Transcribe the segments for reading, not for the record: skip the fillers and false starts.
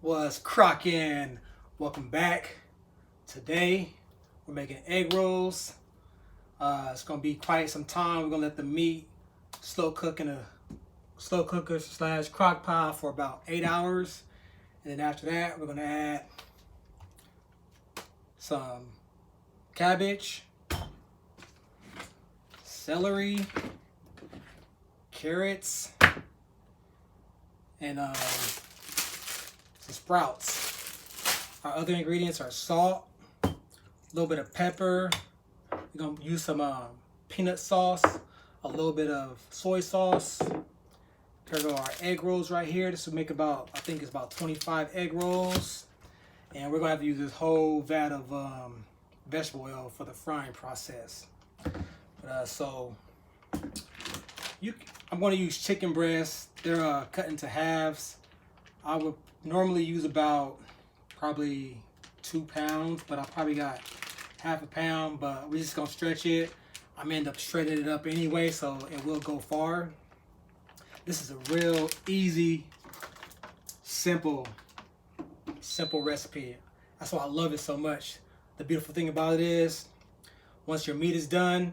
Was Crockin. Welcome back. Today we're making egg rolls. It's gonna be quite some time. We're gonna let the meat slow cook in a slow cooker / crock pot for about 8 hours, and then after that we're gonna add some cabbage, celery, carrots, and some sprouts. Our other ingredients are salt, a little bit of pepper. We're gonna use some peanut sauce, a little bit of soy sauce. Here go our egg rolls right here. This will make about, I think it's about 25 egg rolls. And we're gonna have to use this whole vat of vegetable oil for the frying process. I'm gonna use chicken breasts. They're cut into halves. I would normally use about probably 2 pounds, but I probably got half a pound, but we're just gonna stretch it. I'm gonna end up shredding it up anyway, so it will go far. This is a real easy, simple recipe. That's why I love it so much. The beautiful thing about it is, once your meat is done,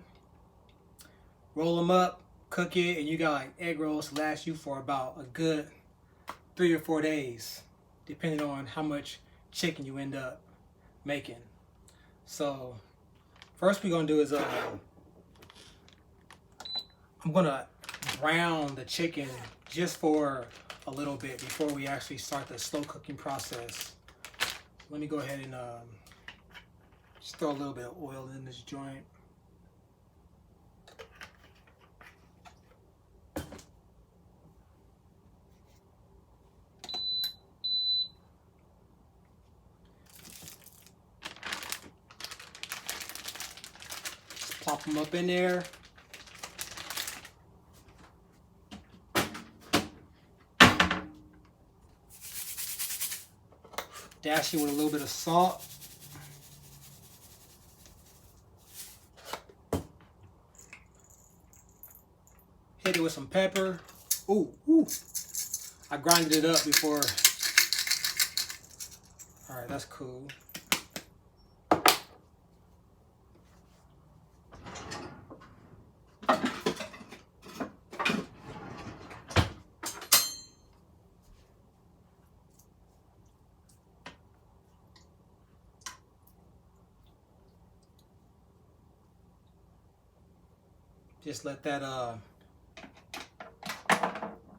roll them up, cook it, and you got like egg rolls to last you for about a good 3 or 4 days, depending on how much chicken you end up making. So first we're gonna do is I'm gonna brown the chicken just for a little bit before we actually start the slow cooking process. Let me go ahead and just throw a little bit of oil in this joint. Plop them up in there. Dash it with a little bit of salt. Hit it with some pepper. Ooh. I grinded it up before. All right, that's cool. Just let that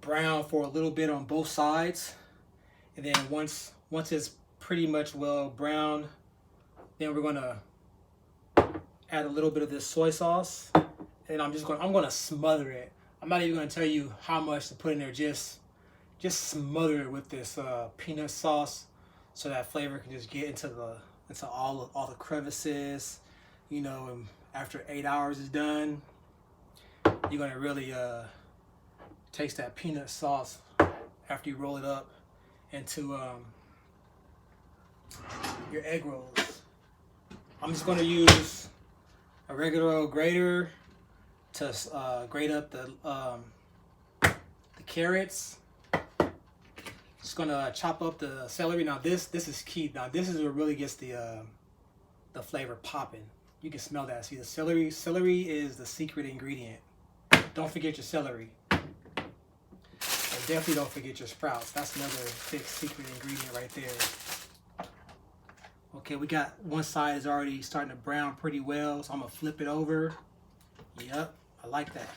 brown for a little bit on both sides, and then once it's pretty much well browned, then we're gonna add a little bit of this soy sauce, and I'm gonna smother it. I'm not even gonna tell you how much to put in there. Just smother it with this peanut sauce, so that flavor can just get into all the crevices, you know. And after 8 hours is done, you're gonna really taste that peanut sauce after you roll it up into your egg rolls. I'm just gonna use a regular old grater to grate up the carrots. Just gonna chop up the celery. Now this is key. Now this is what really gets the flavor popping. You can smell that. See, the celery is the secret ingredient. Don't forget your celery. And definitely don't forget your sprouts. That's another big secret ingredient right there. Okay, we got one side is already starting to brown pretty well, so I'm gonna flip it over. Yep, I like that.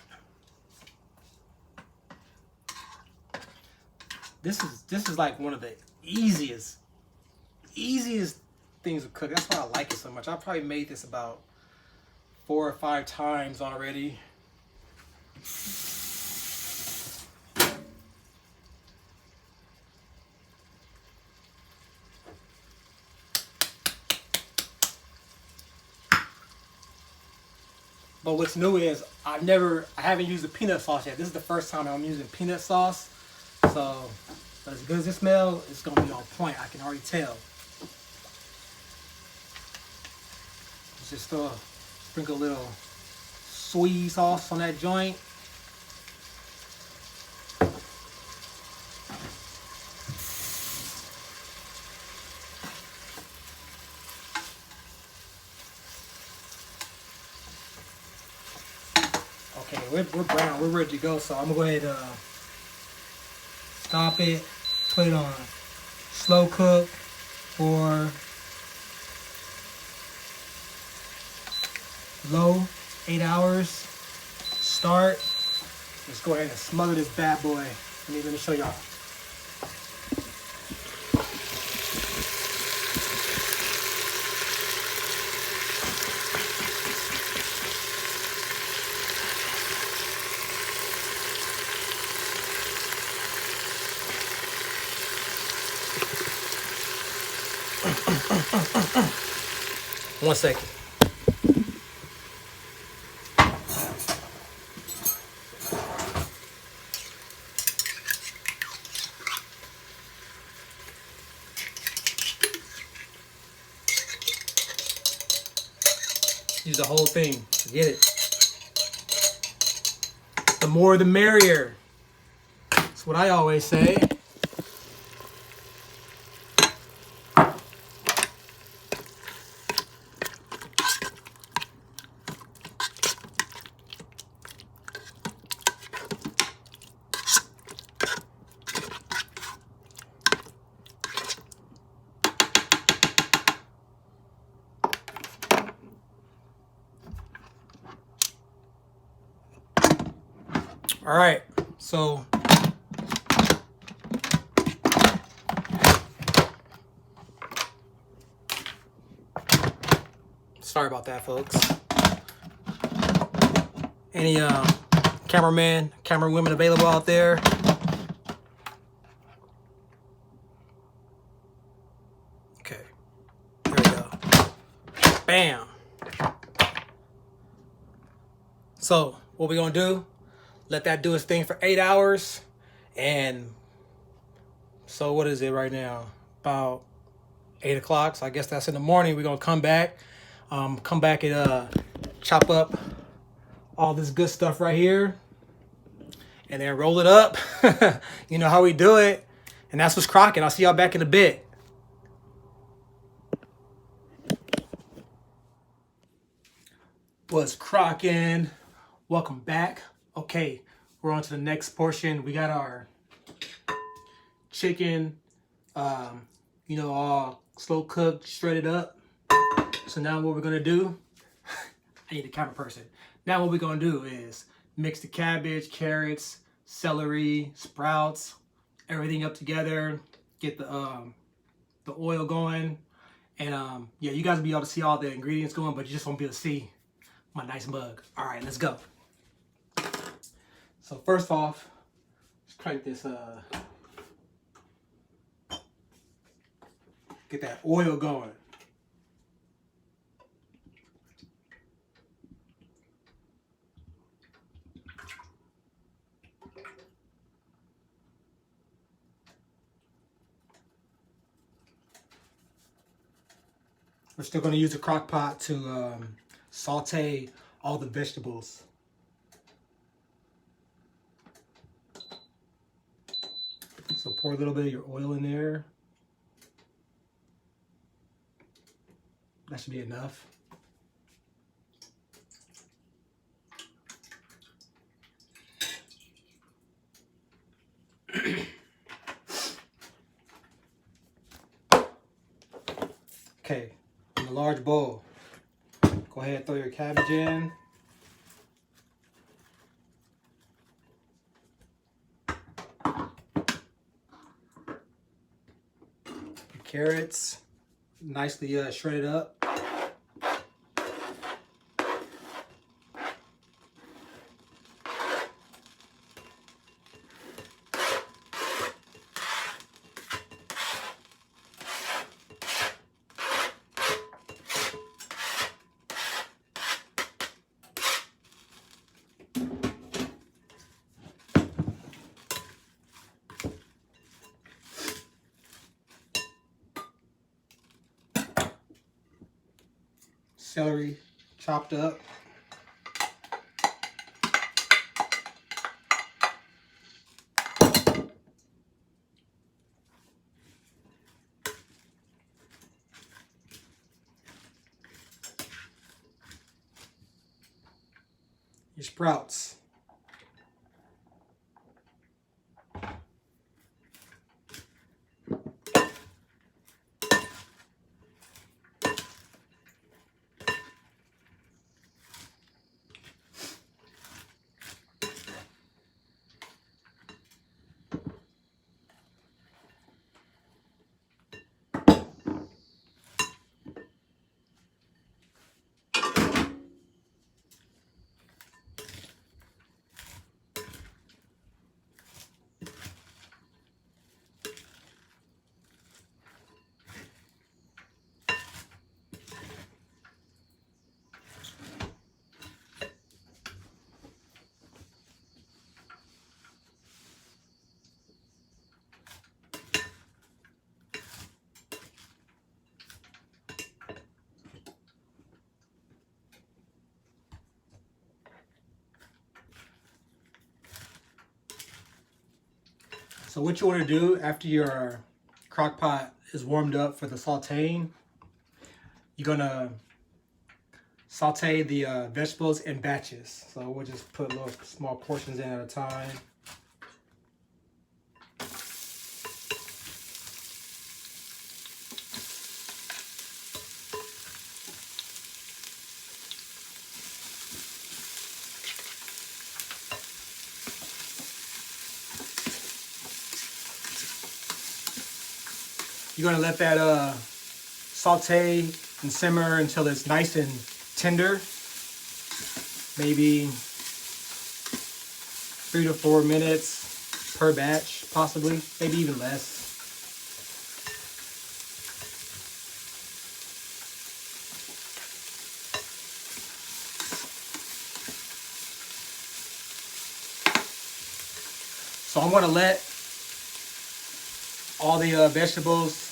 This is like one of the easiest things to cook. That's why I like it so much. I probably made this about 4 or 5 times already. But what's new is I haven't used the peanut sauce yet. This is the first time I'm using peanut sauce. So, but as good as it smells, it's gonna be on point. I can already tell. Just sprinkle a little soy sauce on that joint. we're brown. We're ready to go. So I'm gonna go ahead and stop it. Put it on slow cook for low, 8 hours. Start. Let's go ahead and smother this bad boy. Let me show y'all. One second. Use the whole thing. Get it. The more the merrier. That's what I always say. All right, so sorry about that, folks. Any cameraman, camera women available out there? Okay, there we go. Bam. So what we gonna do? Let that do its thing for 8 hours. And so what is it right now? About 8 o'clock. So I guess that's in the morning. We're going to come back. And chop up all this good stuff right here. And then roll it up. You know how we do it. And that's what's crocking. I'll see y'all back in a bit. What's crocking? Welcome back. Okay, we're on to the next portion. We got our chicken, all slow cooked, shredded up. So now what we're gonna do, I need a camera person. Now what we're gonna do is mix the cabbage, carrots, celery, sprouts, everything up together, get the oil going. And yeah, you guys will be able to see all the ingredients going, but you just won't be able to see my nice mug. All right, let's go. So first off, let's crank this, get that oil going. We're still going to use a crock pot to saute all the vegetables. So pour a little bit of your oil in there. That should be enough. Okay, in a large bowl, go ahead and throw your cabbage in. Your carrots, nicely shredded up. Celery chopped up. Your sprouts. So what you want to do after your crock pot is warmed up for the sauteing, you're going to saute the vegetables in batches. So we'll just put little small portions in at a time. You're gonna let that saute and simmer until it's nice and tender. Maybe 3 to 4 minutes per batch, possibly, maybe even less. So I'm gonna let all the vegetables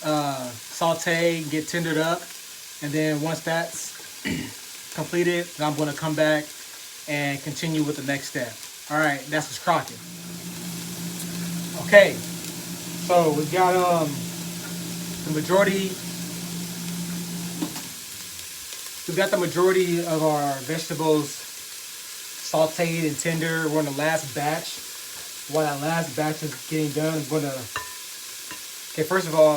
saute, get tendered up, and then once that's completed, then I'm going to come back and continue with the next step. All right, that's just Crockin. Okay, so we've got the majority. We've got the majority of our vegetables sauteed and tender. We're on the last batch. While that last batch is getting done, I'm going to. Okay, first of all,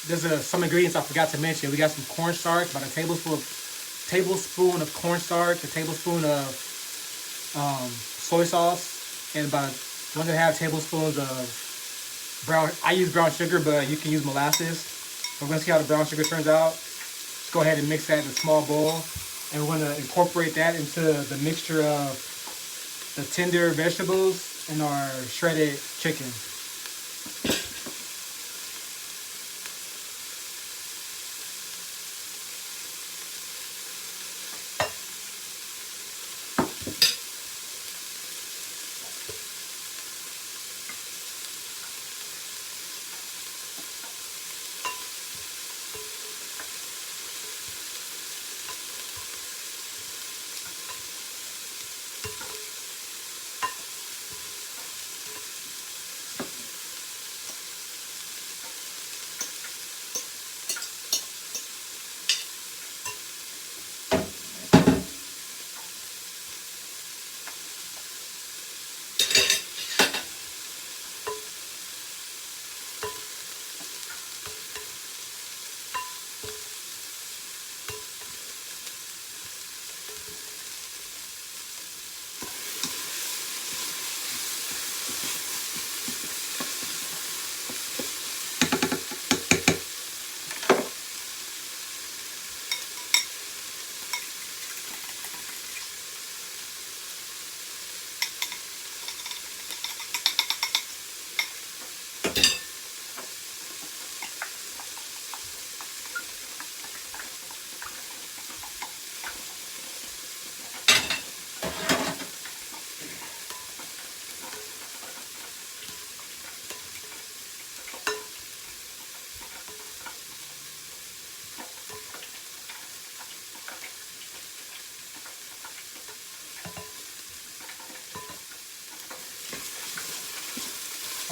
there's some ingredients I forgot to mention. We got some cornstarch, about a tablespoon of cornstarch, a tablespoon of soy sauce, and about 1.5 tablespoons of brown. I use brown sugar, but you can use molasses. We're gonna see how the brown sugar turns out. Just go ahead and mix that in a small bowl, and we're gonna incorporate that into the mixture of the tender vegetables and our shredded chicken.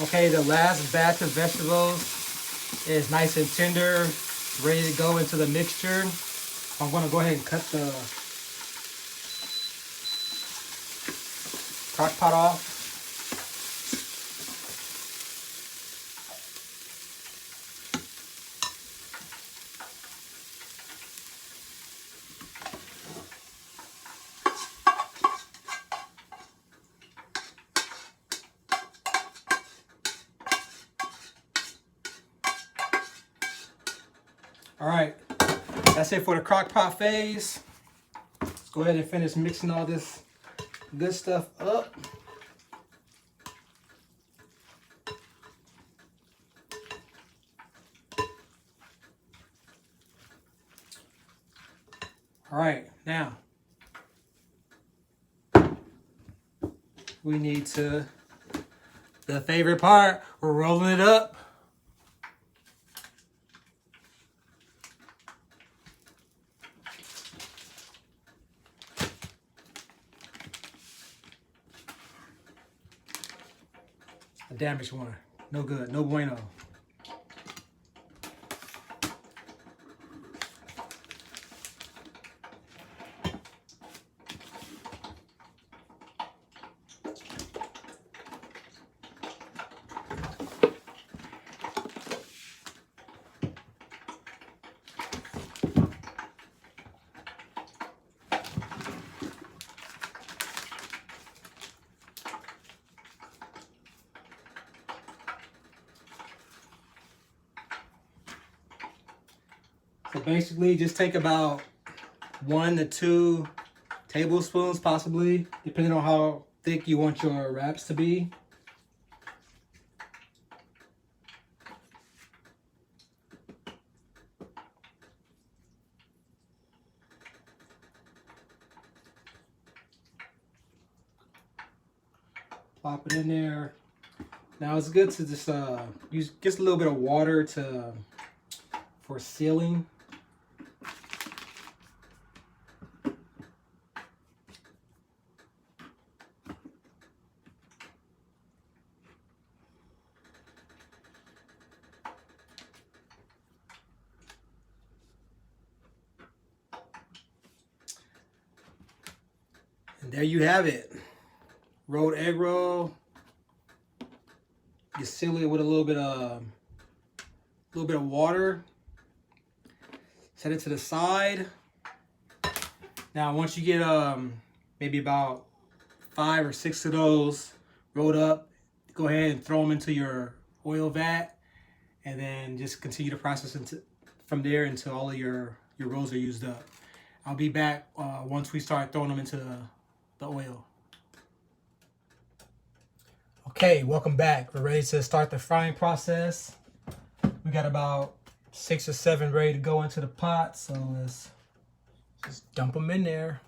Okay, the last batch of vegetables is nice and tender, ready to go into the mixture. I'm going to go ahead and cut the crock pot off. All right, that's it for the crock pot phase. Let's go ahead and finish mixing all this good stuff up. All right, now we need to, the favorite part, we're rolling it up. damaged one. No good, no bueno. So basically just take about 1 to 2 tablespoons, possibly, depending on how thick you want your wraps to be. Plop it in there. Now it's good to just use just a little bit of water for sealing. And there you have it. Rolled egg roll. You seal it with a little bit of water. Set it to the side. Now once you get maybe about 5 or 6 of those rolled up, go ahead and throw them into your oil vat, and then just continue the process from there until all of your rolls are used up. I'll be back once we start throwing them into the oil. Okay, welcome back. We're ready to start the frying process. We got about 6 or 7 ready to go into the pot, so let's just dump them in there.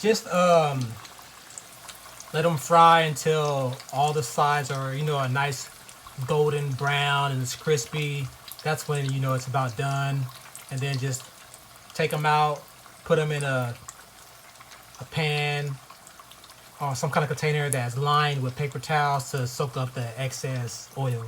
Just let them fry until all the sides are, a nice golden brown and it's crispy. That's when it's about done. And then just take them out, put them in a pan or some kind of container that's lined with paper towels to soak up the excess oil.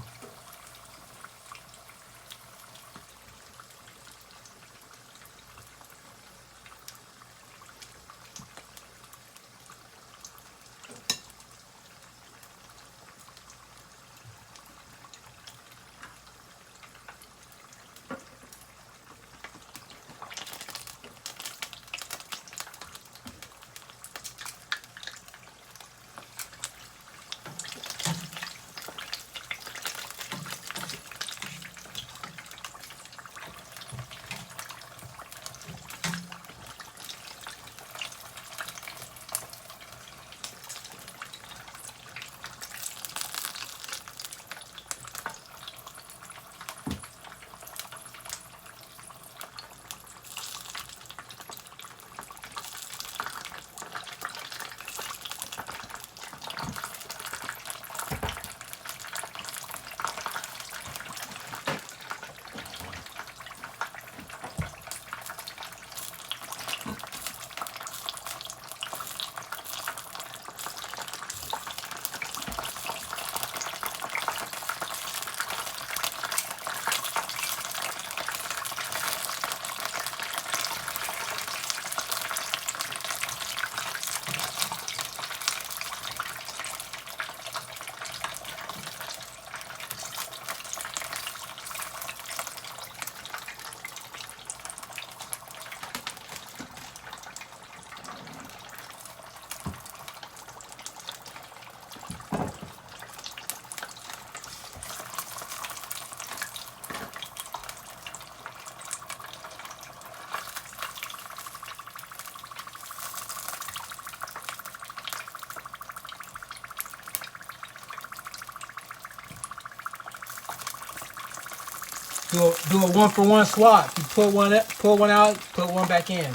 Do a 1-for-1 swap. You pull one out, put one back in.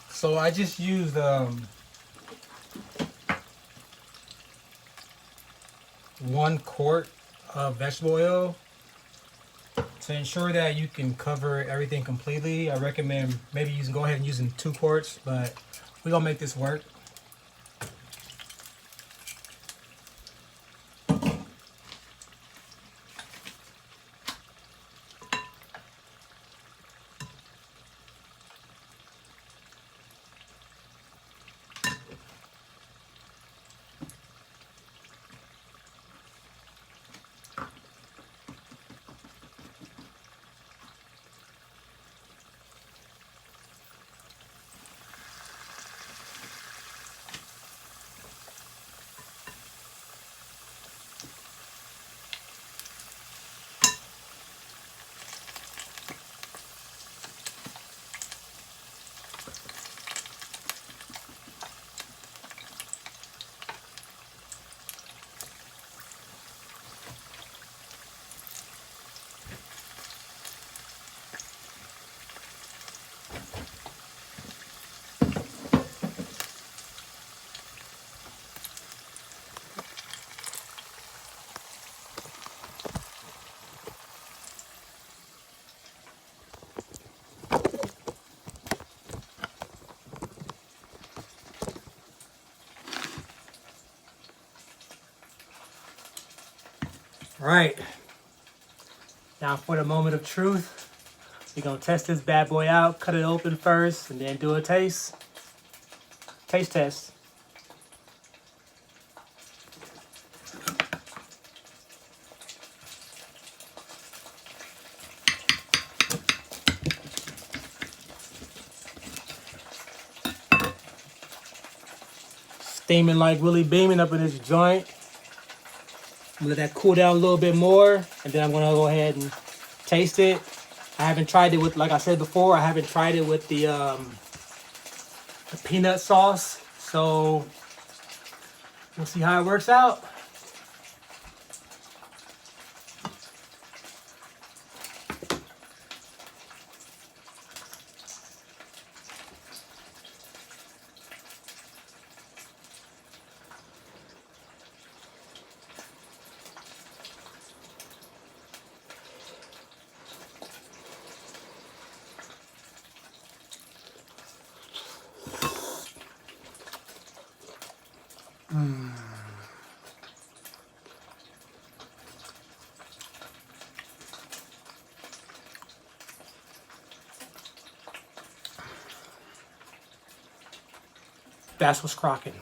So I just used 1 quart of vegetable oil. To ensure that you can cover everything completely, I recommend maybe you can go ahead and using 2 quarts, but we're gonna make this work. All right, now for the moment of truth. We're gonna test this bad boy out, cut it open first, and then do a taste test. Steaming like Willie Beaming up in this joint. I'm gonna let that cool down a little bit more, and then I'm gonna go ahead and taste it. I haven't tried it with, like I said before, I haven't tried it with the peanut sauce, so we'll see how it works out. That's what's crockin'.